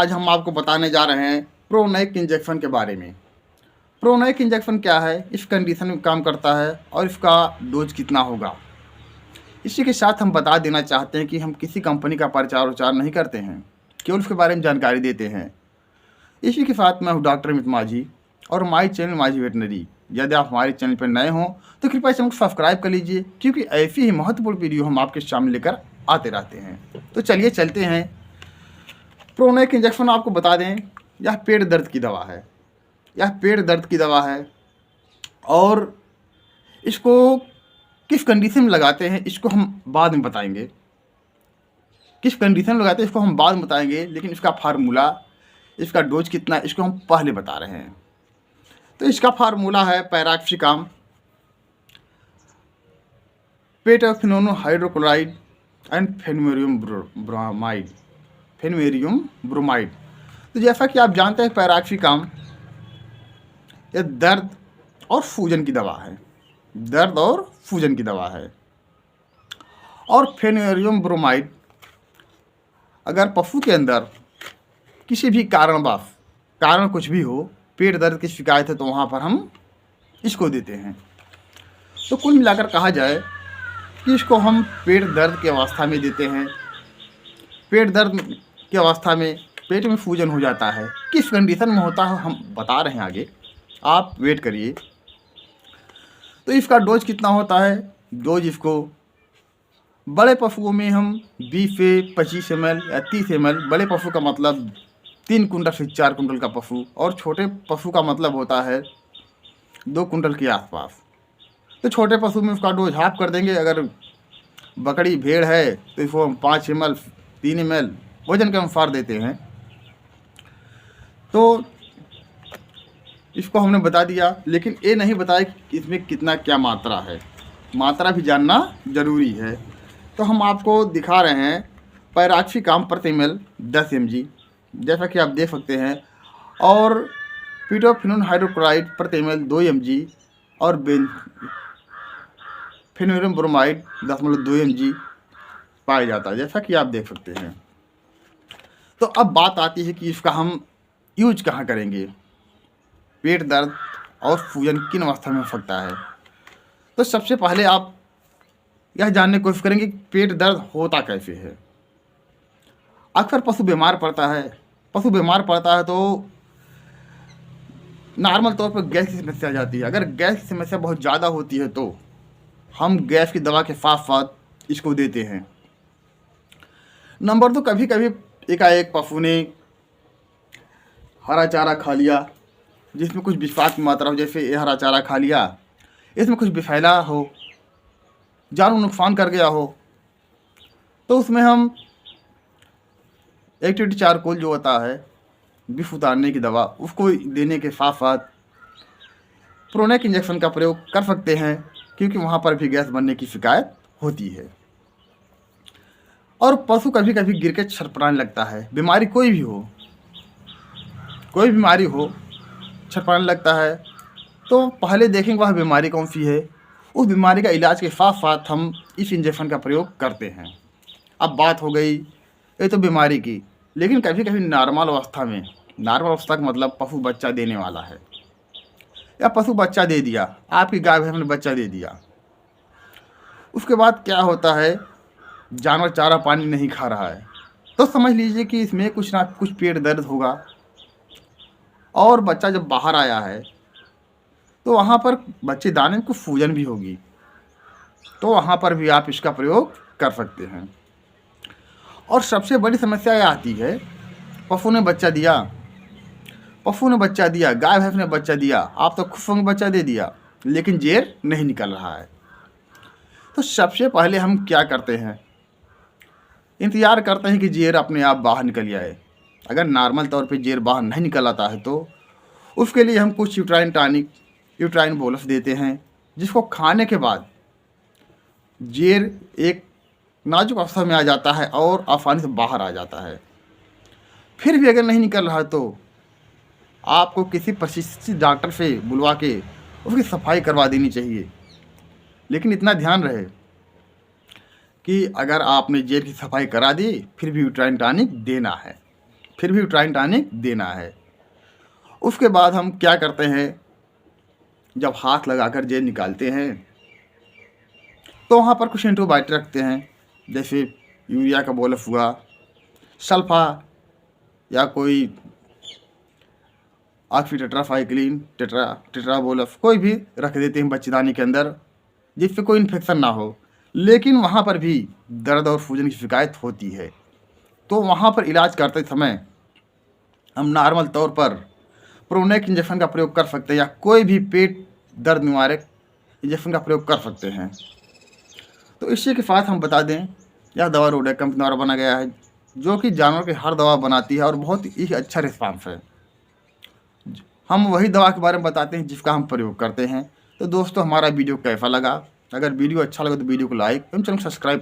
आज हम आपको बताने जा रहे हैं प्रोनाइक इंजेक्शन के बारे में। प्रोनाइक इंजेक्शन क्या है, इस कंडीशन में काम करता है और इसका डोज कितना होगा। इसी के साथ हम बता देना चाहते हैं कि हम किसी कंपनी का प्रचार उचार नहीं करते हैं, केवल उसके बारे में जानकारी देते हैं। इसी के साथ मैं हूँ डॉक्टर अमित माझी और माई चैनल माझी वेटनरी। यदि आप हमारे चैनल पर नए हों तो कृपया चैनल को सब्सक्राइब कर लीजिए, क्योंकि ऐसी ही महत्वपूर्ण वीडियो हम आपके सामने लेकर आते रहते हैं। तो चलिए चलते हैं। प्रोनाइक इंजेक्शन आपको बता दें, यह पेट दर्द की दवा है। यह पेट दर्द की दवा है और इसको किस कंडीशन में लगाते हैं इसको हम बाद में बताएंगे। किस कंडीशन में लगाते हैं इसको हम बाद में बताएंगे, लेकिन इसका फार्मूला, इसका डोज कितना, इसको हम पहले बता रहे हैं। तो इसका फार्मूला है पैराक्सिकाम, पेटाफिनोनो हाइड्रोक्लोराइड एंड फेनुमेरियम ब्रोमाइड। तो जैसा कि आप जानते हैं पैराक्सिकाम यह दर्द और सूजन की दवा है, दर्द और सूजन की दवा है। और फेनुमेरियम ब्रोमाइड अगर पशु के अंदर किसी भी कारण कुछ भी हो, पेट दर्द की शिकायत है, तो वहाँ पर हम इसको देते हैं। तो कुल मिलाकर कहा जाए कि इसको हम पेट दर्द की अवस्था में देते हैं। पेट दर्द की अवस्था में पेट में सूजन हो जाता है, किस कंडीशन में होता है हम बता रहे हैं आगे, आप वेट करिए। तो इसका डोज कितना होता है, डोज इसको बड़े पशुओं में हम 20 से 25 ml या 30 ml, बड़े पशु का मतलब 3 कुंटल से 4 कुंटल का पशु, और छोटे पशु का मतलब होता है 2 कुंटल के आसपास। तो छोटे पशु में उसका डोज हाफ कर देंगे। अगर बकरी भेड़ है तो इसको हम 5 ml 3 ml वजन के अनुसार देते हैं। तो इसको हमने बता दिया, लेकिन ये नहीं बताया कि इसमें कितना क्या मात्रा है। मात्रा भी जानना ज़रूरी है। तो हम आपको दिखा रहे हैं पैराक्सिकाम प्रति ml 10 mg, जैसा कि आप देख सकते हैं, और पेटाफिनोन हाइड्रोक्लोराइड प्रति ml 2 mg और फेनुमेरियम ब्रोमाइड 10.2 mg पाया जाता है, जैसा कि आप देख सकते हैं। तो अब बात आती है कि इसका हम यूज कहाँ करेंगे। पेट दर्द और सूजन किन अवस्था में हो सकता है। तो सबसे पहले आप यह जानने की कोशिश करेंगे कि पेट दर्द होता कैसे है। अक्सर पशु बीमार पड़ता है तो नॉर्मल तौर पर गैस की समस्या आ जाती है। अगर गैस की समस्या बहुत ज़्यादा होती है तो हम गैस की दवा के साथ साथ इसको देते हैं। नंबर 2, कभी कभी एकाएक पशु ने हरा चारा खा लिया जिसमें कुछ विषाक्त मात्रा हो, जैसे ये हरा चारा खा लिया, इसमें कुछ विफैला हो, जानवर नुकसान कर गया हो, तो उसमें हम एक्टिविटी चारकोल जो होता है विष उतारने की दवा, उसको देने के साथ साथ प्रोनाइक इंजेक्शन का प्रयोग कर सकते हैं, क्योंकि वहाँ पर भी गैस बनने की शिकायत होती है। और पशु कभी कभी गिर के छटपटाने लगता है। बीमारी कोई भी बीमारी हो, छटपटाने लगता है, तो पहले देखेंगे वह बीमारी कौन सी है। उस बीमारी का इलाज के साथ साथ हम इस इंजेक्शन का प्रयोग करते हैं। अब बात हो गई ये तो बीमारी की, लेकिन कभी कभी नॉर्मल अवस्था का मतलब पशु बच्चा देने वाला है, या पशु बच्चा दे दिया, आपकी गाय भैंस ने बच्चा दे दिया। उसके बाद क्या होता है, जानवर चारा पानी नहीं खा रहा है, तो समझ लीजिए कि इसमें कुछ ना कुछ पेट दर्द होगा। और बच्चा जब बाहर आया है तो वहाँ पर बच्चेदानी में कुछ सूजन भी होगी, तो वहाँ पर भी आप इसका प्रयोग कर सकते हैं। और सबसे बड़ी समस्या यह आती है, पशु ने बच्चा दिया, गाय भैंस ने बच्चा दिया, आप तो खुश होंगे बच्चा दे दिया, लेकिन जेर नहीं निकल रहा है। तो सबसे पहले हम क्या करते हैं, इंतज़ार करते हैं कि जेर अपने आप बाहर निकल जाए। अगर नॉर्मल तौर पे जेर बाहर नहीं निकल आता है तो उसके लिए हम कुछ यूट्राइन टॉनिक, यूट्राइन बोलस देते हैं, जिसको खाने के बाद जेर एक नाजुक अवस्था में आ जाता है और आसानी से बाहर आ जाता है। फिर भी अगर नहीं निकल रहा तो आपको किसी प्रशिक्षित डॉक्टर से बुलवा के उसकी सफाई करवा देनी चाहिए। लेकिन इतना ध्यान रहे कि अगर आपने जेल की सफाई करा दी फिर भी यूट्राइन टॉनिक देना है। फिर भी यूट्राइन टॉनिक देना है। उसके बाद हम क्या करते हैं, जब हाथ लगाकर जेल निकालते हैं तो वहाँ पर कुछ एंटीबायोटिक रखते हैं, जैसे यूरिया का बोलफ हुआ, सल्फा या कोई ऑक्सीटेट्रासाइक्लिन, टेट्राबोलफ, कोई भी रख देते हैं बच्चेदानी के अंदर, जिससे कोई इन्फेक्शन ना हो। लेकिन वहाँ पर भी दर्द और सूजन की शिकायत होती है, तो वहाँ पर इलाज करते समय हम नॉर्मल तौर पर प्रोनेक इंजेक्शन का प्रयोग कर सकते हैं या कोई भी पेट दर्द निवारक इंजेक्शन का प्रयोग कर सकते हैं। तो इसी के साथ हम बता दें, यह दवा रोडेक कंपनी द्वारा बना गया है, जो कि जानवर की हर दवा बनाती है और बहुत ही अच्छा रिस्पांस है। हम वही दवा के बारे में बताते हैं जिसका हम प्रयोग करते हैं। तो दोस्तों, हमारा वीडियो कैसा लगा? अगर वीडियो अच्छा लगा तो वीडियो को लाइक एवं चैनल सब्सक्राइब